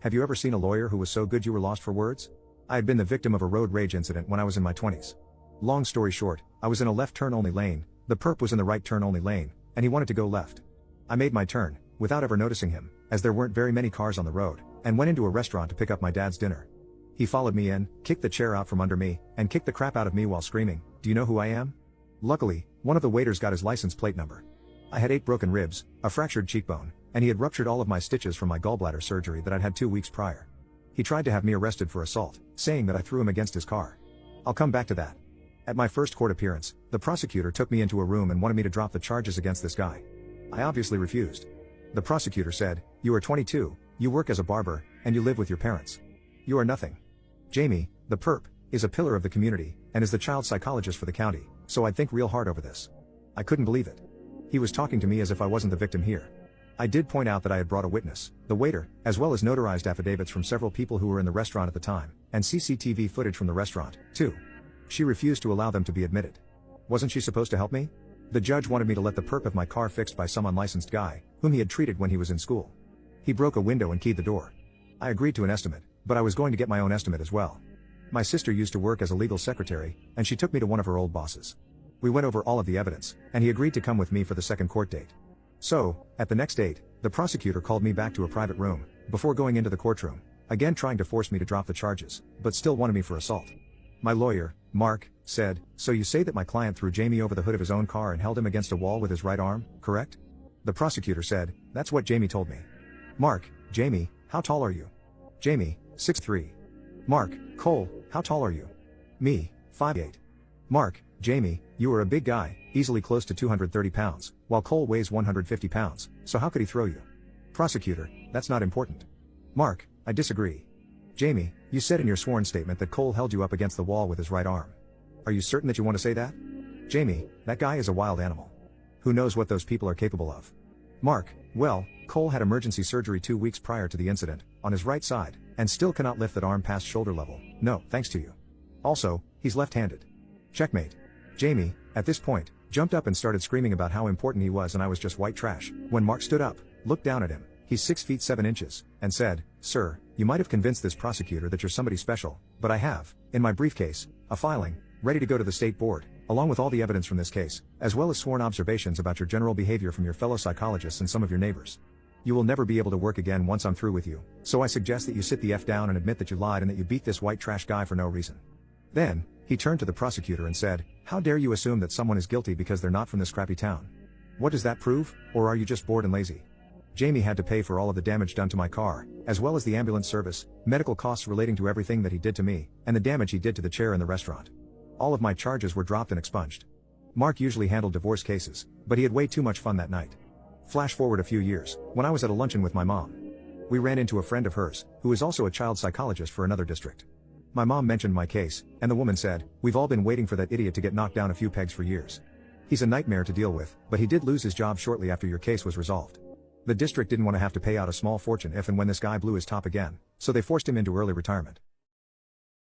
Have you ever seen a lawyer who was so good you were lost for words? I had been the victim of a road rage incident when I was in my 20s. Long story short, I was in a left turn only lane, the perp was in the right turn only lane, and he wanted to go left. I made my turn, without ever noticing him, as there weren't very many cars on the road, and went into a restaurant to pick up my dad's dinner. He followed me in, kicked the chair out from under me, and kicked the crap out of me while screaming, "Do you know who I am?" Luckily, one of the waiters got his license plate number. I had 8 broken ribs, a fractured cheekbone, and he had ruptured all of my stitches from my gallbladder surgery that I'd had 2 weeks prior. He tried to have me arrested for assault, saying that I threw him against his car. I'll come back to that. At my first court appearance, the prosecutor took me into a room and wanted me to drop the charges against this guy. I obviously refused. The prosecutor said, "You are 22, you work as a barber, and you live with your parents. You are nothing. Jamie, the perp, is a pillar of the community, and is the child psychologist for the county, so I'd think real hard over this." I couldn't believe it. He was talking to me as if I wasn't the victim here. I did point out that I had brought a witness, the waiter, as well as notarized affidavits from several people who were in the restaurant at the time, and CCTV footage from the restaurant, too. She refused to allow them to be admitted. Wasn't she supposed to help me? The judge wanted me to let the perp have my car fixed by some unlicensed guy, whom he had treated when he was in school. He broke a window and keyed the door. I agreed to an estimate, but I was going to get my own estimate as well. My sister used to work as a legal secretary, and she took me to one of her old bosses. We went over all of the evidence, and he agreed to come with me for the second court date. So, at the next date, the prosecutor called me back to a private room, before going into the courtroom, again trying to force me to drop the charges, but still wanted me for assault. My lawyer, Mark, said, "So you say that my client threw Jamie over the hood of his own car and held him against a wall with his right arm, correct?" The prosecutor said, "That's what Jamie told me." Mark, Jamie, how tall are you? Jamie, 6'3". Mark, Cole, how tall are you? Me, 5'8". Mark, Jamie, you are a big guy, easily close to 230 pounds, while Cole weighs 150 pounds, so how could he throw you? Prosecutor, that's not important. Mark, I disagree. Jamie, you said in your sworn statement that Cole held you up against the wall with his right arm. Are you certain that you want to say that? Jamie, that guy is a wild animal. Who knows what those people are capable of? Mark, well, Cole had emergency surgery 2 weeks prior to the incident, on his right side, and still cannot lift that arm past shoulder level, no, thanks to you. Also, he's left-handed. Checkmate. Jamie, at this point, jumped up and started screaming about how important he was and I was just white trash. When Mark stood up, looked down at him, he's 6 feet 7 inches, and said, "Sir, you might have convinced this prosecutor that you're somebody special, but I have, in my briefcase, a filing, ready to go to the state board, along with all the evidence from this case, as well as sworn observations about your general behavior from your fellow psychologists and some of your neighbors. You will never be able to work again once I'm through with you, so I suggest that you sit the F down and admit that you lied and that you beat this white trash guy for no reason." Then, he turned to the prosecutor and said, "How dare you assume that someone is guilty because they're not from this crappy town? What does that prove, or are you just bored and lazy?" Jamie had to pay for all of the damage done to my car, as well as the ambulance service, medical costs relating to everything that he did to me, and the damage he did to the chair in the restaurant. All of my charges were dropped and expunged. Mark usually handled divorce cases, but he had way too much fun that night. Flash forward a few years, when I was at a luncheon with my mom. We ran into a friend of hers, who is also a child psychologist for another district. My mom mentioned my case, and the woman said, "We've all been waiting for that idiot to get knocked down a few pegs for years. He's a nightmare to deal with, but he did lose his job shortly after your case was resolved. The district didn't want to have to pay out a small fortune if and when this guy blew his top again, so they forced him into early retirement.